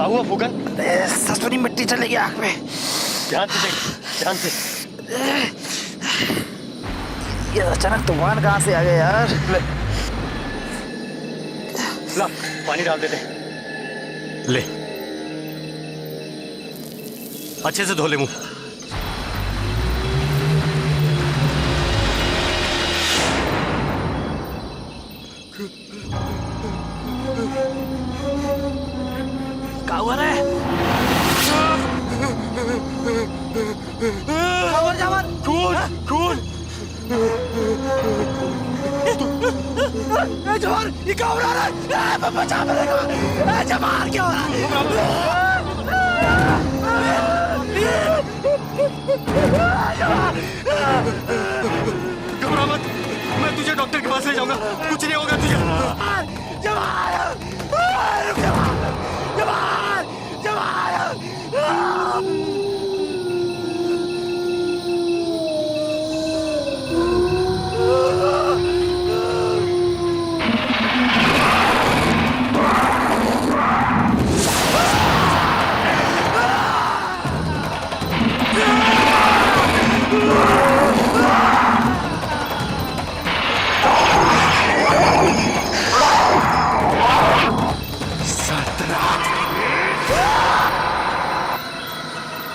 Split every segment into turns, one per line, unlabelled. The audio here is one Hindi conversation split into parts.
क्या हुआ फूकन?
ससुरी मिट्टी चलेगी आँख में।
ध्यान से देख, ध्यान से।
ये अचानक तूफान कहाँ से आ गया यार?
ला पानी डाल देते। ले अच्छे से धो ले मुंह।
क्या हुआ रे?
खून खून।
जवान ये क्या हो रहा है? बचा मेरे को। जवान क्या हो रहा है?
घबरा मत, मैं तुझे डॉक्टर के पास ले जाऊंगा, कुछ नहीं होगा तुझे।
जवान जवान जवान।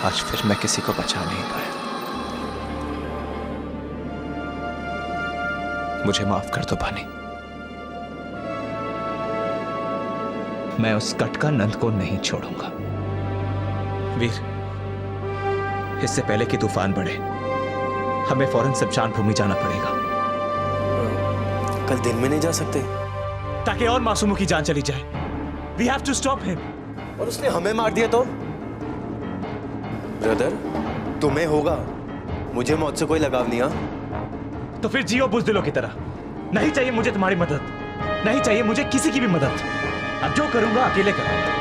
आज फिर मैं किसी को बचा नहीं पाया। मुझे माफ कर दो भानी। मैं उस कटका नंद को नहीं छोड़ूंगा। वीर, इससे पहले कि तूफान बढ़े हमें फौरन शमशान भूमि जाना पड़ेगा।
कल दिन में नहीं जा सकते?
ताकि और मासूमों की जान चली जाए। We have to stop him.
और उसने हमें मार दिया तो? ब्रदर, तुम्हें होगा, मुझे मौत से कोई लगाव नहीं।
तो फिर जियो बुज़दिलों की तरह। नहीं चाहिए मुझे तुम्हारी मदद, नहीं चाहिए मुझे किसी की भी मदद। अब जो करूंगा अकेले करूंगा।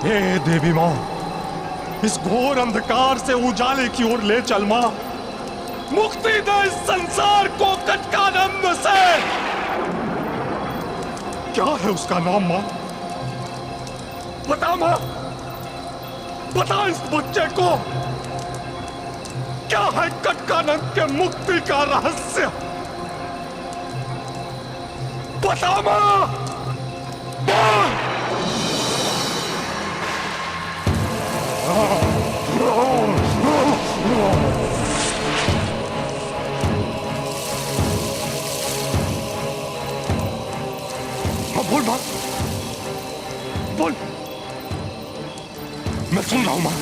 हे देवी मां, इस घोर अंधकार से उजाले की ओर ले चल मां। मुक्ति दे इस संसार को कटकानंद से। क्या है उसका नाम मां? बता मां, बता इस बच्चे को क्या है कटकानंद के मुक्ति का रहस्य। बता मां, बोल। बोल मां, बोल, मैं सुन रहा हूं मां।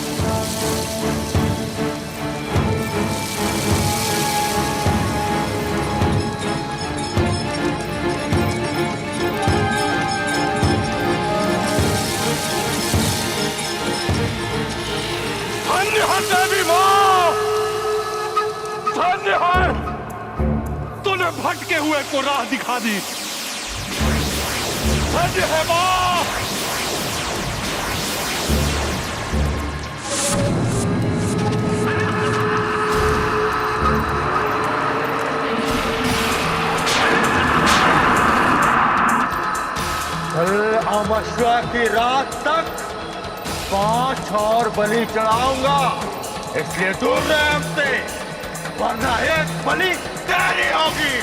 धन्य है देवी मां, धन्य है, तूने भटके हुए को राह दिखा दी। धन्य है मां।
कल अमावस्या की रात तक 5 और बलि चढ़ाऊंगा, इसलिए दूर रहे हमसे, वरना एक बलि तेरी होगी।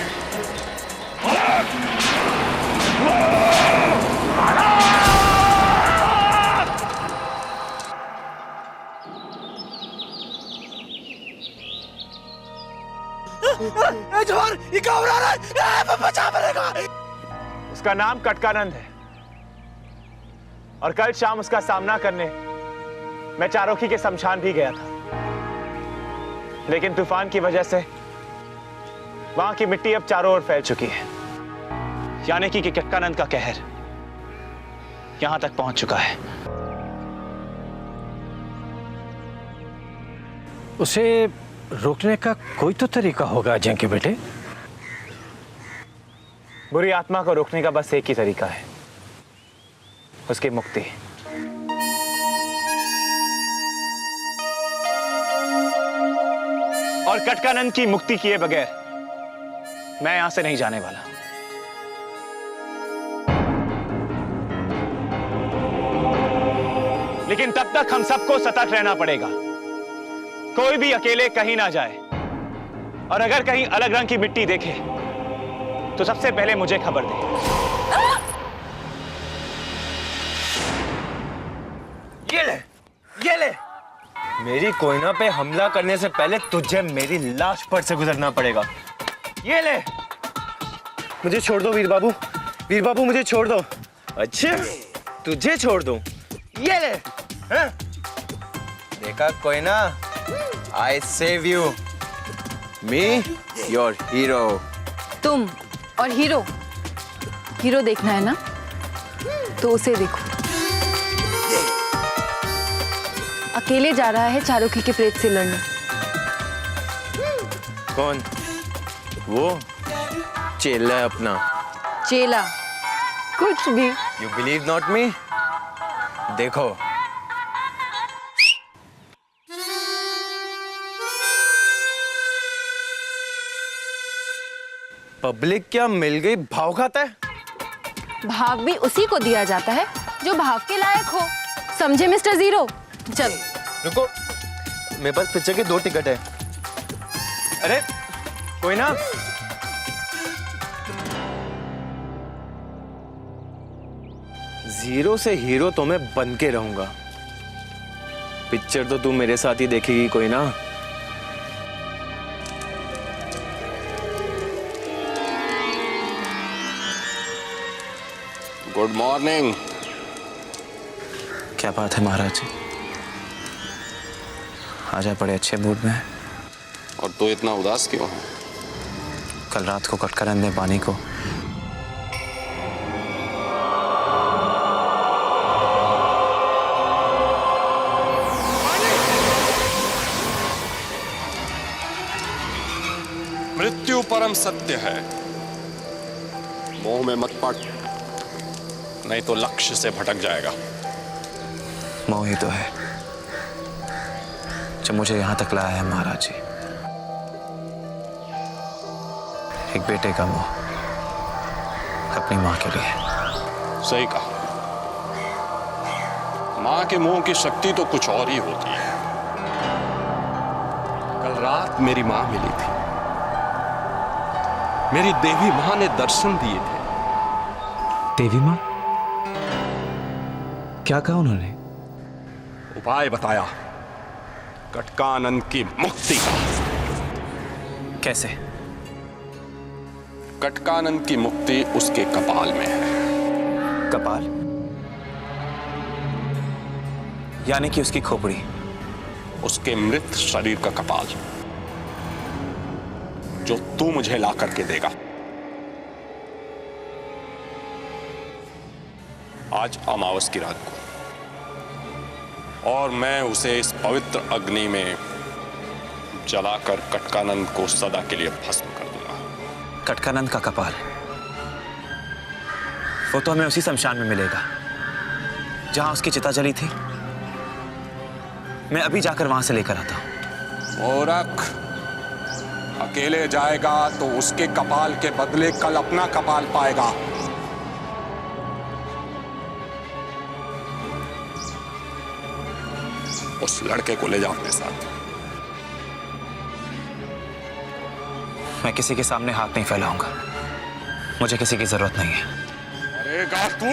जवान ये क्या हो रहा है? बचा मेरे को।
उसका नाम कटकानंद है और कल शाम उसका सामना करने मैं चारोखी के शमशान भी गया था, लेकिन तूफान की वजह से वहां की मिट्टी अब चारों ओर फैल चुकी है। यानी कि कटकानंद का कहर यहां तक पहुंच चुका है।
उसे रोकने का कोई तो तरीका होगा अजय के बेटे।
बुरी आत्मा को रोकने का बस एक ही तरीका है, उसकी मुक्ति। और कटकानंद की मुक्ति किए बगैर मैं यहां से नहीं जाने वाला। लेकिन तब तक हम सबको सतर्क रहना पड़ेगा। कोई भी अकेले कहीं ना जाए, और अगर कहीं अलग रंग की मिट्टी देखे तो सबसे पहले मुझे खबर दे।
ये ले मेरी कोयना पे हमला करने से पहले तुझे मेरी लाश पर से गुजरना पड़ेगा। ये ले। मुझे छोड़ दो वीर बाबू मुझे छोड़ दो। अच्छा तुझे छोड़ दो। ये ले। हाँ? देखा Koyna, I save you, me your hero.
तुम और हीरो देखना है ना, तो उसे देखो। अकेले जा रहा है चारोखी के प्रेत से लड़ने।
कौन? वो चेला है अपना।
चेला कुछ भी।
You believe not me? देखो पब्लिक क्या मिल गई भाव खाता है?
भाव भी उसी को दिया जाता है जो भाव के लायक हो, समझे मिस्टर जीरो? चलो
रुको, मेरे पास पिक्चर के 2 टिकट है। अरे कोई ना, जीरो से हीरो तो मैं बन के रहूंगा। पिक्चर तो तू मेरे साथ ही देखेगी कोई ना।
Good morning.
क्या बात है महाराज जी, आज आप बड़े अच्छे मूड में हैं।
और तू इतना उदास क्यों है?
कल रात को कटकानंद ने बानी को
मृत्यु परम सत्य है, मोह में मत पड़, नहीं तो लक्ष्य से भटक जाएगा।
मोह ही तो है जो मुझे यहां तक लाया है महाराज जी। एक बेटे का मोह अपनी मां के लिए।
सही कहा, मां के मोह की शक्ति तो कुछ और ही होती है। कल रात मेरी मां मिली थी, मेरी देवी मां ने दर्शन दिए थे।
देवी मां? क्या कहा उन्होंने?
उपाय बताया, कटकानंद की मुक्ति का।
कैसे?
कटकानंद की मुक्ति उसके कपाल में है।
कपाल? यानी कि उसकी खोपड़ी?
उसके मृत शरीर का कपाल, जो तू मुझे ला करके देगा। आज अमावस की रात को, और मैं उसे इस पवित्र अग्नि में जलाकर कटकानंद को सदा के लिए भस्म कर दूंगा।
कटकानंद का कपाल, वो तो हमें उसी शमशान में मिलेगा जहां उसकी चिता जली थी। मैं अभी जाकर वहां से लेकर आता हूं।
मूर्ख, अकेले जाएगा तो उसके कपाल के बदले कल अपना कपाल पाएगा। उस लड़के को ले जा अपने साथ।
मैं किसी के सामने हाथ नहीं फैलाऊंगा, मुझे किसी की जरूरत नहीं है।
मरेगा तू।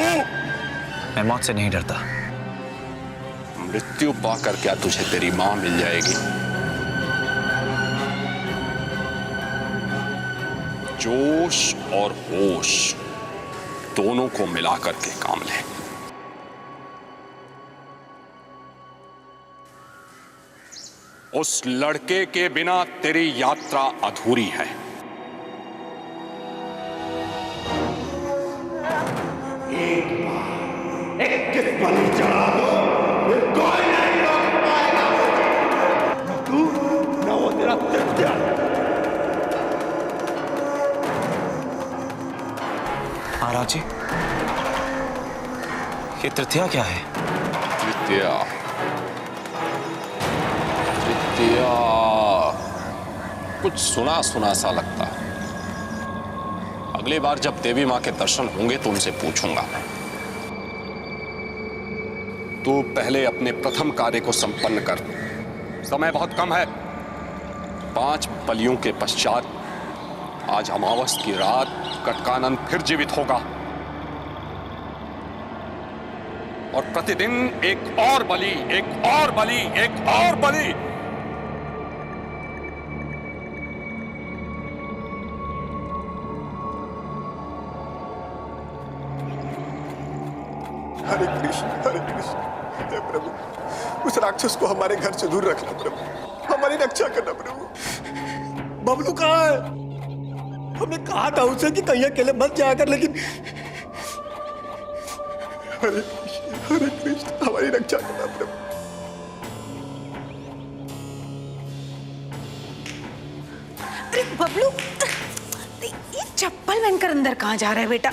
मैं मौत से नहीं डरता।
मृत्यु पाकर क्या तुझे तेरी मां मिल जाएगी? जोश और होश दोनों को मिलाकर के काम ले। उस लड़के के बिना तेरी यात्रा अधूरी है।
21 बलि चढ़ा दो, फिर कोई नहीं रोक पाएगा। न तू न वो तेरा तृतीय।
महाराज जी, ये तृतीया क्या है?
तृतीया तृतीया कुछ सुना सुना सा लगता है। अगली बार जब देवी मां के दर्शन होंगे तो उनसे पूछूंगा। तू पहले अपने प्रथम कार्य को संपन्न कर, समय बहुत कम है। 5 बलियों के पश्चात आज अमावस की रात कटकानंद फिर जीवित होगा और प्रतिदिन एक और बलि, एक और बलि, एक और बलि।
हरे कृष्ण हे प्रभु, उस राक्षस को हमारे घर से दूर रखना प्रभु, हमारी रक्षा करना प्रभु। बबलू कहाँ है? हमने कहा था उसे कि कहीं अकेले मत जाकर, लेकिन हरे कृष्ण हमारी रक्षा करना प्रभु।
अरे बबलू, ये चप्पल पहनकर अंदर कहाँ जा रहा है बेटा?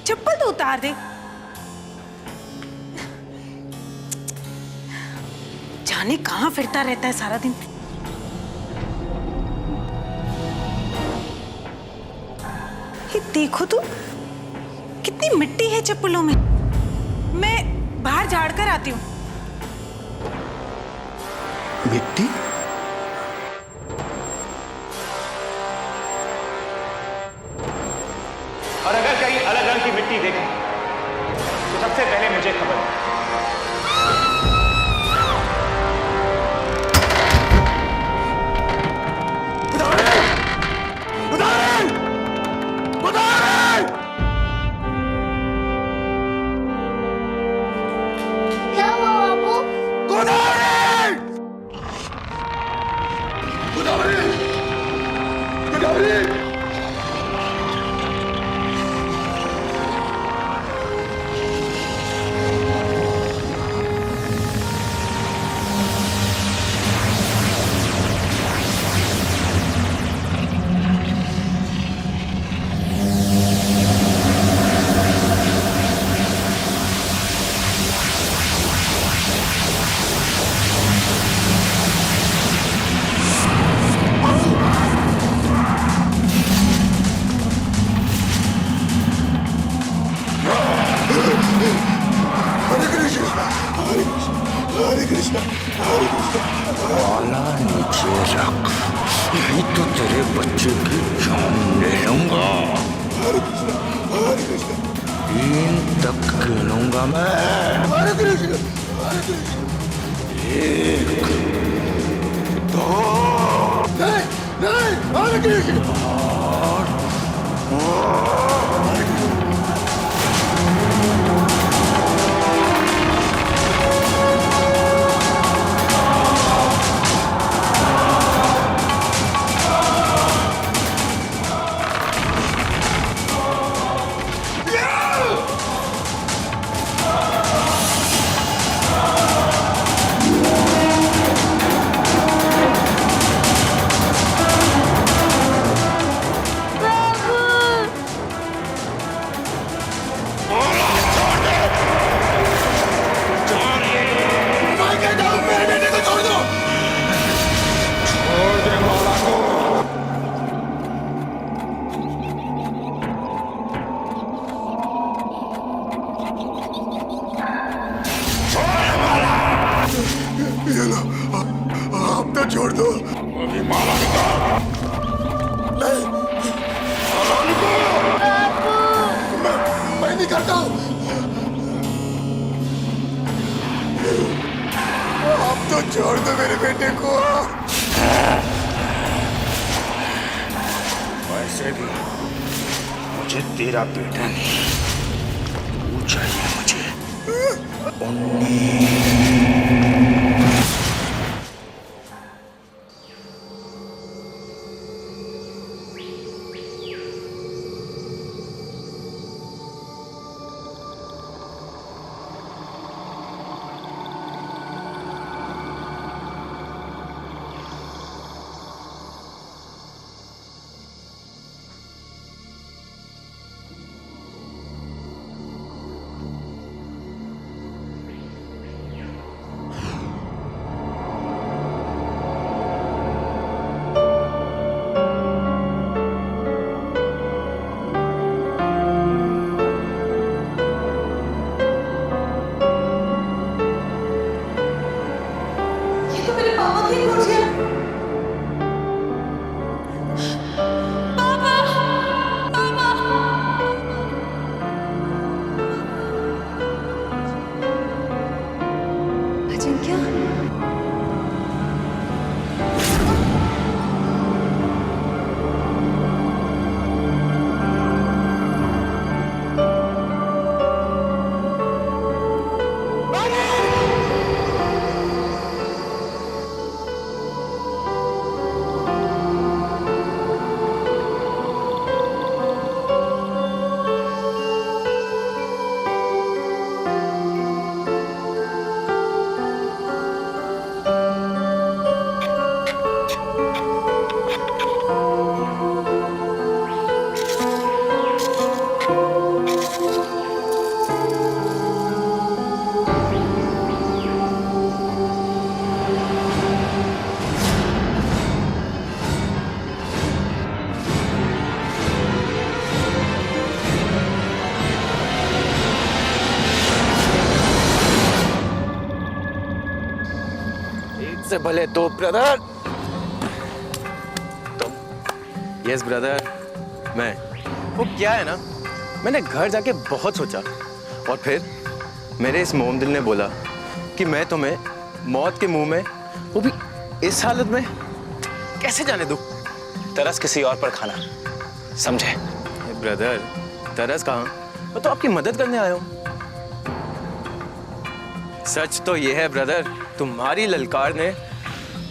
चप्पल तो उतार दे। जाने कहाँ फिरता रहता है सारा दिन। ये देखो तो कितनी मिट्टी है चप्पलों में। मैं बाहर झाड़ कर आती हूँ।
मिट्टी?
और अगर कहीं अलग रंग की मिट्टी देखें तो सबसे पहले मुझे खबर है।
क्या हुआ बाबू?
माला नीचे रख, नहीं तो तेरे बच्चे की जान ले लूंगा। 3 तक गिनूंगा मैं। 1 2
आप तो छोड़ दो।
अभी माला निकाल।
नहीं, मैं नहीं करता हूँ। आप तो छोड़ दो मेरे बेटे को।
वैसे भी मुझे तेरा बेटा नहीं, तू चाहिए मुझे। 19
आप
बहुत ही खुश है। पापा, पापा। अजिंक्य।
से भले दो ब्रदर। तुम? यस ब्रदर, मैं। वो क्या है ना, मैंने घर जाके बहुत सोचा और फिर मेरे इस मोम दिल ने बोला कि मैं तुम्हें मौत के मुंह में, वो भी इस हालत में, कैसे जाने दूं?
तरस किसी और पर खाना, समझे?
ब्रदर, तरस कहाँ? मैं तो आपकी मदद करने आया हूँ। सच तो ये है ब्रदर, तुम्हारी ललकार ने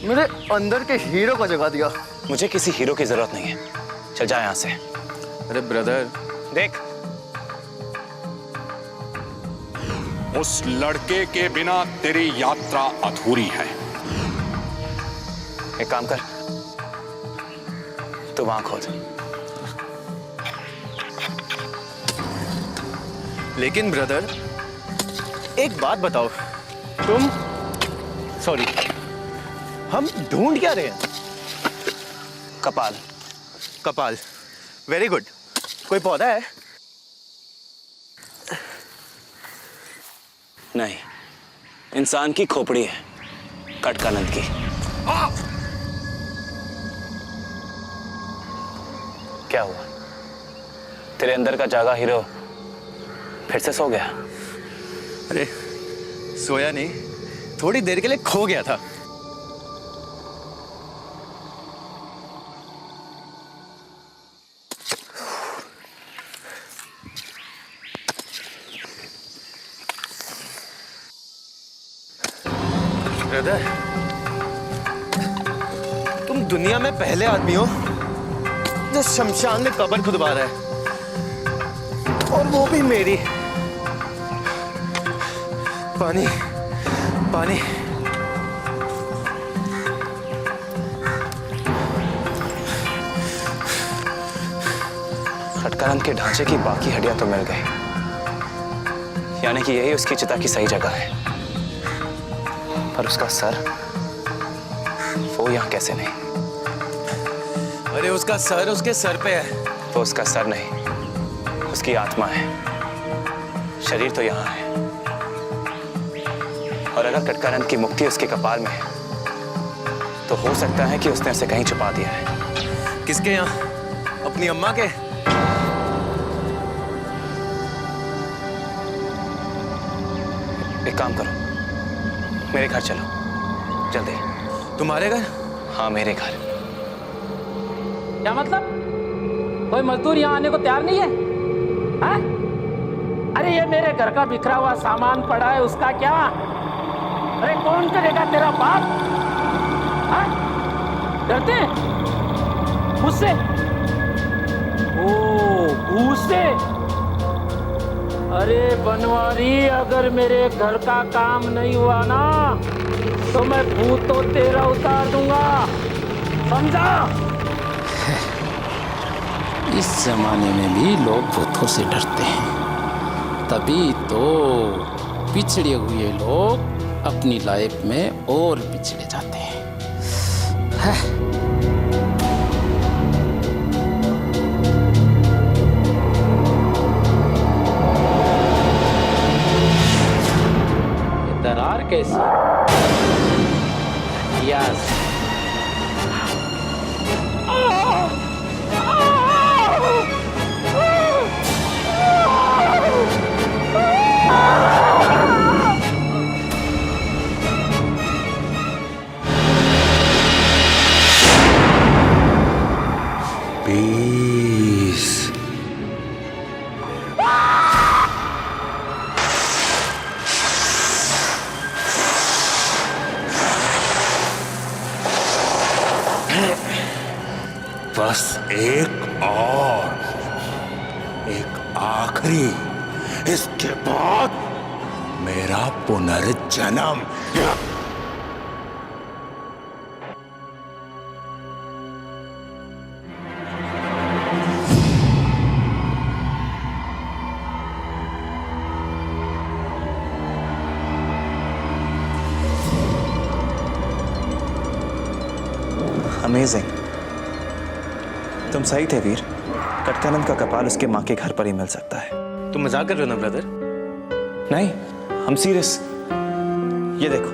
मेरे अंदर के हीरो को जगा दिया।
मुझे किसी हीरो की जरूरत नहीं है, चल जा यहाँ से।
अरे ब्रदर,
देख,
उस लड़के के बिना तेरी यात्रा अधूरी है।
एक काम कर, तू वहां खोद।
लेकिन ब्रदर, एक बात बताओ, तुम, सॉरी, हम ढूंढ क्या रहे हैं?
कपाल।
कपाल, वेरी गुड। कोई पौधा है?
नहीं, इंसान की खोपड़ी है, कटकानंद की। क्या हुआ? तेरे अंदर का जागा हीरो फिर से सो गया?
अरे सोया नहीं, थोड़ी देर के लिए खो गया था। ब्रदर, तुम दुनिया में पहले आदमी हो जो शमशान में कब्र खुदवा रहा है, और वो भी मेरी। पानी, पानी।
खटकानंद के ढांचे की बाकी हड्डियां तो मिल गई, यानी कि यही उसकी चिता की सही जगह है। पर उसका सर, वो यहां कैसे नहीं?
अरे उसका सर उसके सर पे है।
वो उसका सर नहीं, उसकी आत्मा है। शरीर तो यहां है। और अगर कटकानंद की मुक्ति उसके कपाल में है, तो हो सकता है कि उसने उसे कहीं छुपा दिया है।
किसके यहाँ? अपनी अम्मा के?
एक काम करो, मेरे घर चलो, जल्दी।
तुम्हारे घर?
हाँ, मेरे घर।
क्या मतलब? कोई मजदूर यहाँ आने को तैयार नहीं है? हाँ? अरे ये मेरे घर का बिखरा हुआ सामान पड़ा है, उसका क्या? अरे कौन करेगा? तेरा बाप? हाँ? डरते हैं मुझसे? ओ, उससे? अरे बनवारी, अगर मेरे घर का काम नहीं हुआ ना, तो मैं भूत तो तेरा उतार दूंगा, समझा?
इस जमाने में भी लोग भूतों से डरते हैं, तभी तो पिछड़े हुए लोग अपनी लाइफ में और पिछड़े जाते हैं।
दरार कैसी?
यस।
बस एक और, एक आखिरी, इसके बाद मेरा पुनर्जन्म।
अमेजिंग, तुम सही थे वीर। कटकानंद का कपाल उसके माँ के घर पर ही मिल सकता है।
तुम मजाक कर रहे हो ना ब्रदर?
नहीं, हम सीरियस। ये देखो,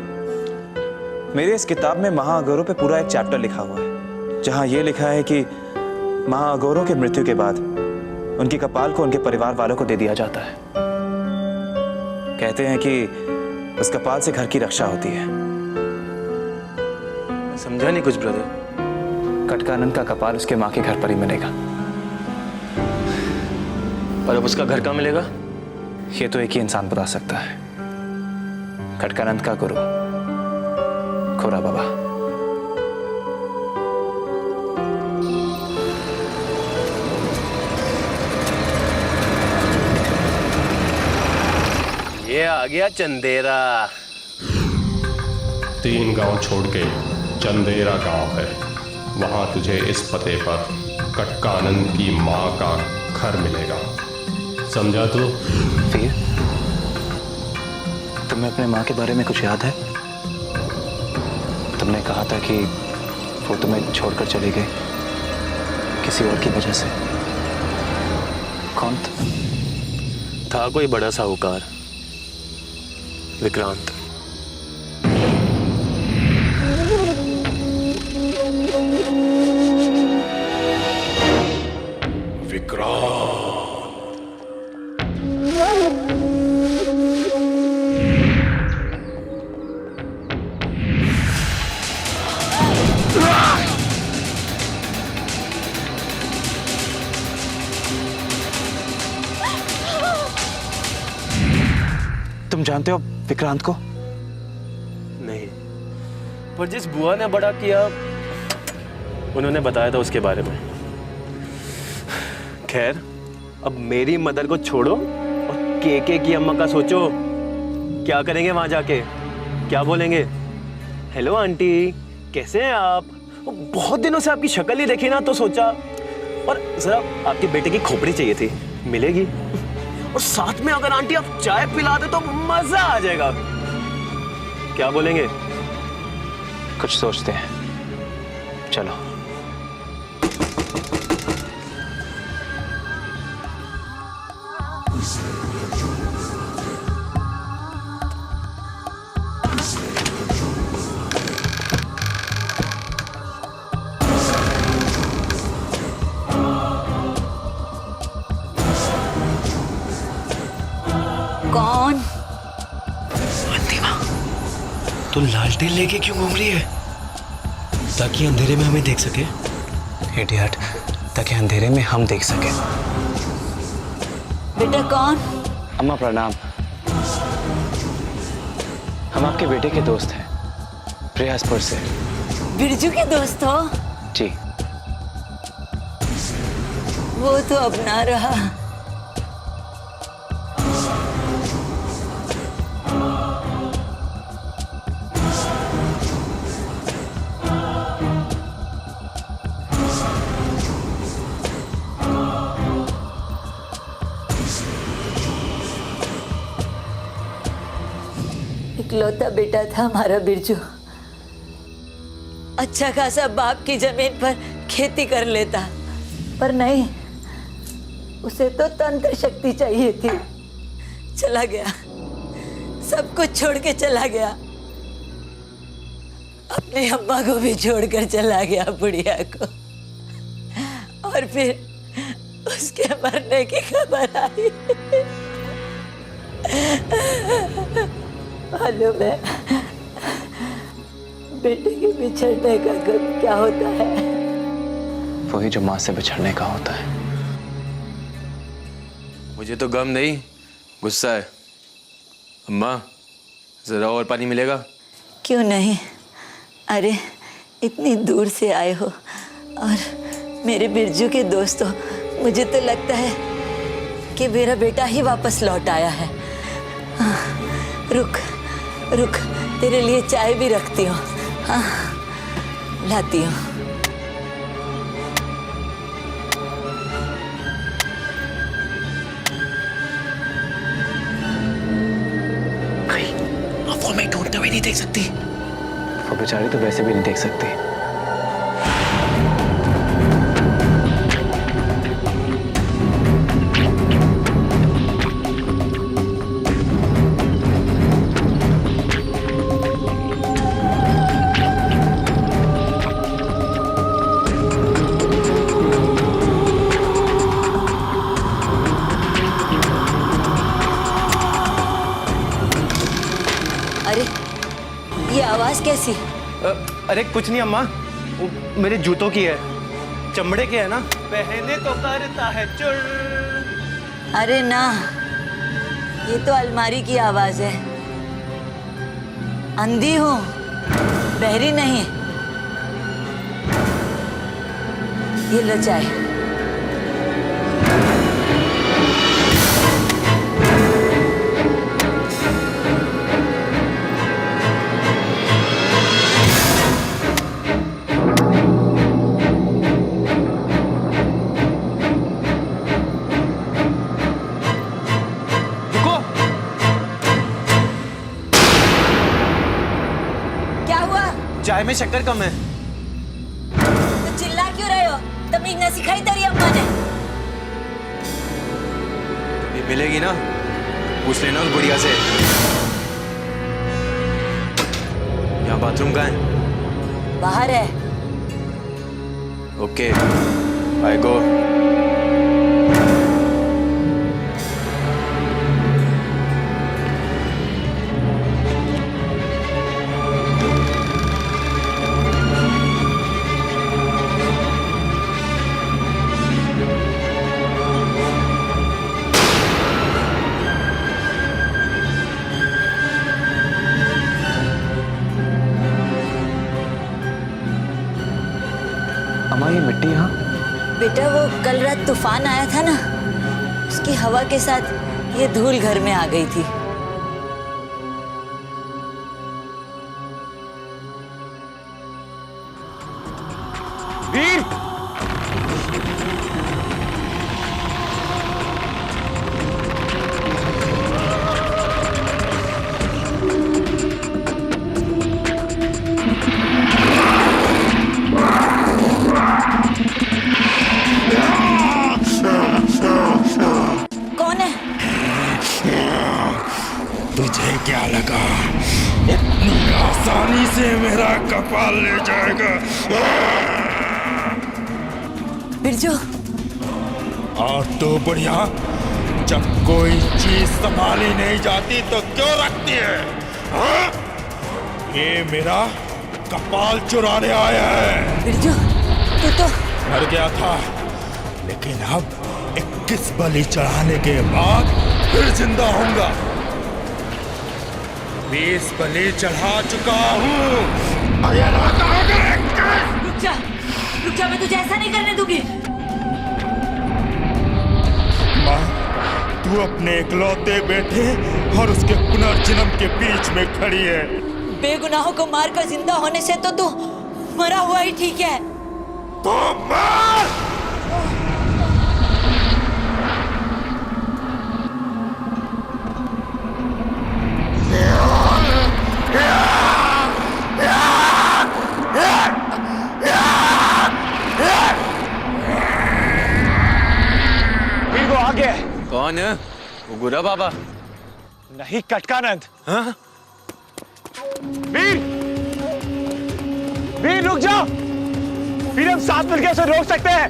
मेरे इस किताब में महाअघोरों पे पूरा एक चैप्टर लिखा हुआ है, जहां ये लिखा है कि महाअघोरों की मृत्यु के बाद उनके कपाल को उनके परिवार वालों को दे दिया जाता है। कहते हैं कि उस कपाल से घर की रक्षा होती है।
समझा नहीं कुछ ब्रदर।
कटकानंद का कपाल उसके माँ के घर पर ही मिलेगा।
पर अब उसका घर कहाँ मिलेगा?
ये तो एक ही इंसान बता सकता है, कटकानंद का गुरु खोरा बाबा।
ये आ गया चंदेरा।
3 गांव छोड़ के चंदेरा गांव है, वहां तुझे इस पते पर कटकानंद की माँ का घर मिलेगा। समझा तू?
वीर, तुम्हें अपने माँ के बारे में कुछ याद है? तुमने कहा था कि वो तुम्हें छोड़कर चली गई किसी और की वजह से। कौन
था? कोई बड़ा साहूकार, विक्रांत।
तुम जानते हो विक्रांत को?
नहीं, पर जिस बुआ ने बड़ा किया उन्होंने बताया था उसके बारे में। खैर, अब मेरी मदर को छोड़ो और केके की अम्मा का सोचो। क्या करेंगे वहां जाके? क्या बोलेंगे? हेलो आंटी, कैसे हैं आप? बहुत दिनों से आपकी शक्ल ही देखी ना, तो सोचा और जरा आपके बेटे की खोपड़ी चाहिए थी, मिलेगी। और साथ में अगर आंटी आप चाय पिला दे तो मजा आ जाएगा। क्या बोलेंगे?
कुछ सोचते हैं, चलो।
कौन?
तू लालटेन लेके क्यों घूम रही है? ताकि अंधेरे में हमें देख सके।
इडियट, ताकि अंधेरे में हम देख सके।
बेटा कौन?
अम्मा प्रणाम। हम आपके बेटे के दोस्त हैं, प्रयासपुर से।
बिरजू के दोस्त हो?
जी।
वो तो अब ना रहा। इकलौता बेटा था हमारा बिरजू। अच्छा खासा बाप की जमीन पर खेती कर लेता, पर नहीं, उसे तो तंत्र शक्ति चाहिए थी। चला गया, सब कुछ छोड़ के चला गया।
अपने अम्मा को भी छोड़कर चला गया बुढ़िया को, और फिर उसके मरने की खबर आई। मालूम है बेटे के बिछड़ने का गम क्या होता है?
वही जो माँ से बिछड़ने का होता है।
मुझे तो गम नहीं, गुस्सा है। अम्मा, जरा और पानी मिलेगा?
क्यों नहीं, अरे इतनी दूर से आए हो और मेरे बिरजू के दोस्त हो, मुझे तो लगता है कि मेरा बेटा ही वापस लौट आया है। रुक रुक, तेरे लिए चाय भी रखती हूँ। हाँ, लाती हूँ।
वो मैं ढूंढते हुए नहीं देख सकती। वो बेचारी तो वैसे भी नहीं देख सकती।
अरे ये आवाज कैसी?
अरे कुछ नहीं अम्मा, वो मेरे जूतों की है, चमड़े के है ना, पहने तो करता है चुर।
अरे ना, ये तो अलमारी की आवाज है। अंधी हूँ, बहरी नहीं। ये लो चाय।
चाय में शक्कर कम है।
तो चिल्ला क्यों रहे हो? तमीज न सिखाई तेरी अम्मा ने?
ये मिलेगी ना, पूछ लेना उस बुढ़िया से। यहाँ बाथरूम कहाँ है?
बाहर है।
ओके, आई गो।
अम्मा, ये मिट्टी यहाँ?
बेटा वो कल रात तूफान आया था ना, उसकी हवा के साथ ये धूल घर में आ गई थी।
वीर!
तुझे क्या लगा इतनी आसानी से मेरा कपाल ले जाएगा?
बिरजू,
और तो बढ़िया, जब कोई चीज संभाली नहीं जाती तो क्यों रखती है? हाँ? ये मेरा कपाल चुराने आया है।
बिरजू, तू तो
मर गया था, लेकिन अब 21 बलि चढ़ाने के बाद फिर जिंदा होऊंगा। 20 बलि चढ़ा चुका हूँ।
रुक जा, मैं तुझे ऐसा नहीं करने दूंगी।
माँ, तू अपने इकलौते बेटे और उसके पुनर्जन्म के बीच में खड़ी है।
बेगुनाहों को मारकर जिंदा होने से तो तू मरा हुआ ही ठीक है।
तो मार!
कौन है? वो गुरा बाबा?
नहीं, कटकानंद।
हाँ?
वीर! वीर रुक जाओ, वीर हम साथ मिलकर उसे रोक सकते हैं।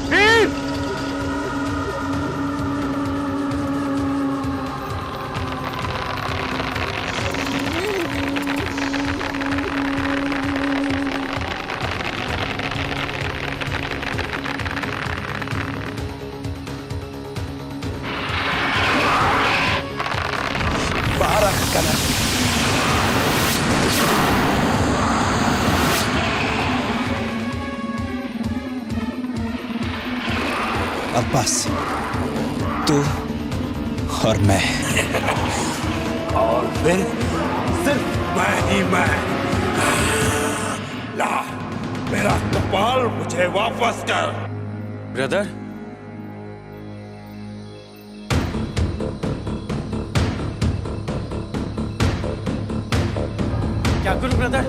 वीर
बाहर आ कनन। अब बस तू और मैं,
और फिर सिर्फ मैं ही मैं। ला मेरा कपाल मुझे वापस कर।
ब्रदर,
क्या करूं ब्रदर?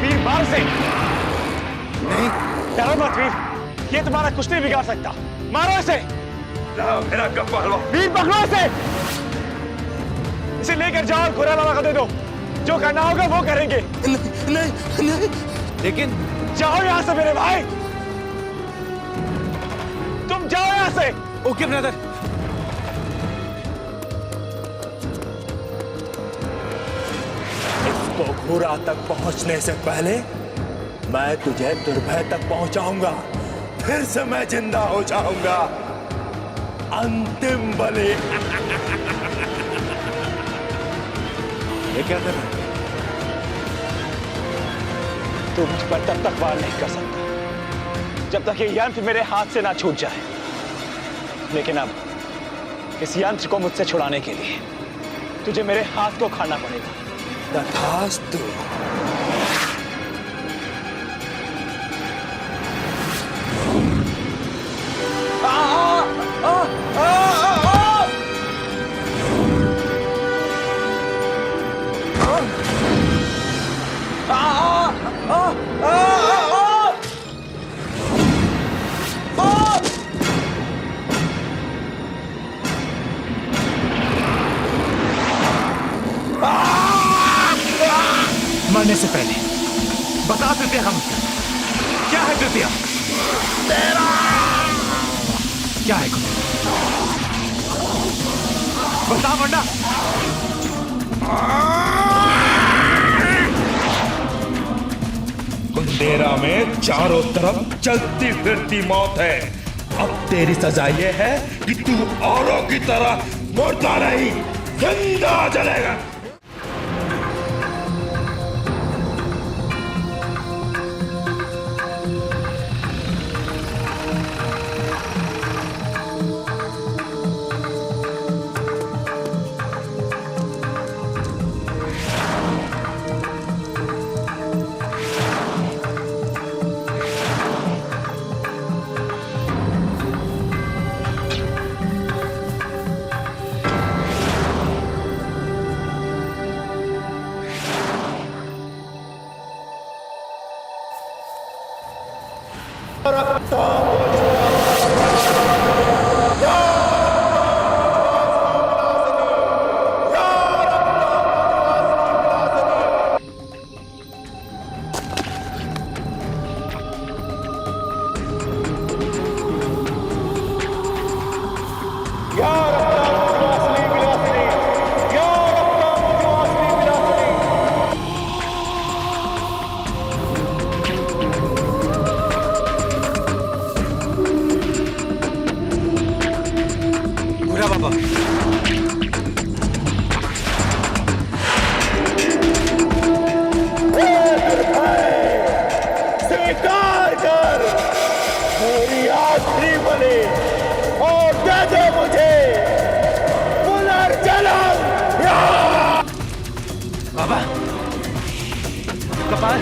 वीर बाहर से नहीं, डरो मत वीर, ये तुम्हारा कुछ नहीं बिगाड़ सकता। मारो इसे।
मेरा कपाल
वीर पकड़ो इसे, इसे लेकर जाओ और घोड़ा लगा दे दो। जो करना होगा वो करेंगे।
नहीं नहीं,
लेकिन जाओ यहां से मेरे भाई, तुम जाओ यहां से।
Okay brother.
इसको घोड़ा तक पहुंचने से पहले मैं तुझे दुर्भय तक पहुंचाऊंगा, फिर से मैं जिंदा हो जाऊंगा। अंतिम बलि।
ये क्या कर रहा है? तू मुझ पर तब तक वार नहीं कर सकता जब तक ये यंत्र मेरे हाथ से ना छूट जाए। लेकिन अब इस यंत्र को मुझसे छुड़ाने के लिए तुझे मेरे हाथ को खाना पड़ेगा।
तथास्तु।
मरने से पहले बता तृतीया का मतलब क्या है? तृतीया क्या है? बता वरना।
कुंदेरा में चारों तरफ चलती फिरती मौत है। अब तेरी सजा ये है कि तू औरों की तरह मरता नहीं, जिंदा जलेगा। स्वीकार कर मेरी आखिरी बलि और दे दे मुझे पुनर्जन्म।
बाबा कपाल,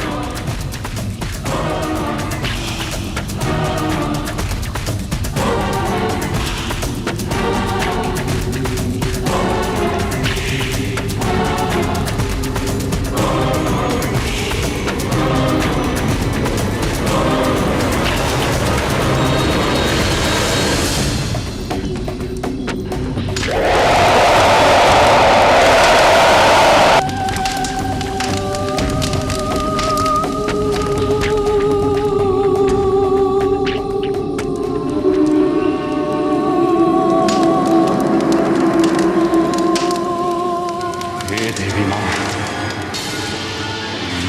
देवी मां,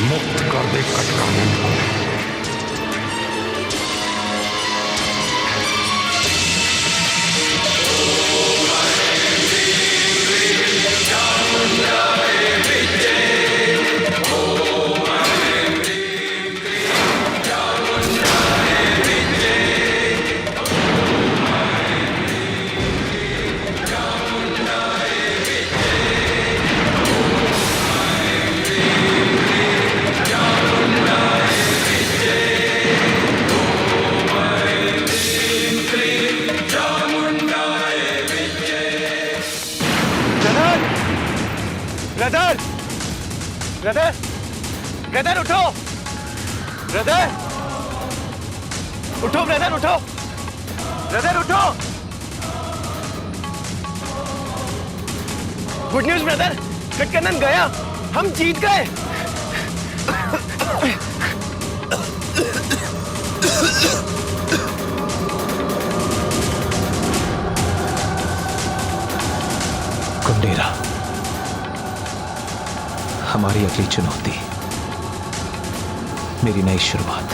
मुक्त कर दे कटकानन को।
ब्रदर, ब्रदर, ब्रदर उठो, ब्रदर, उठो ब्रदर, उठो, ब्रदर उठो। गुड न्यूज ब्रदर, कटकनन गया, हम जीत गए।
कुंडेरा, हमारी अगली चुनौती, मेरी नई शुरुआत।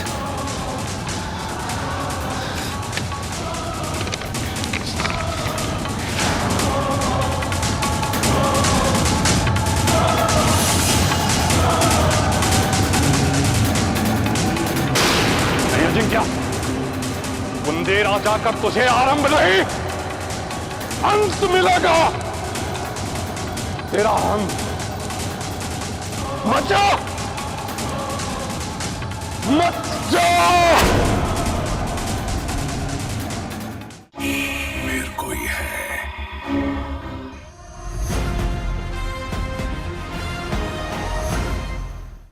अजिंक्य, कुंदेरा जाकर तुझे आरंभ नहीं, अंत मिलेगा। तेरा अंत मत जा, मत जा।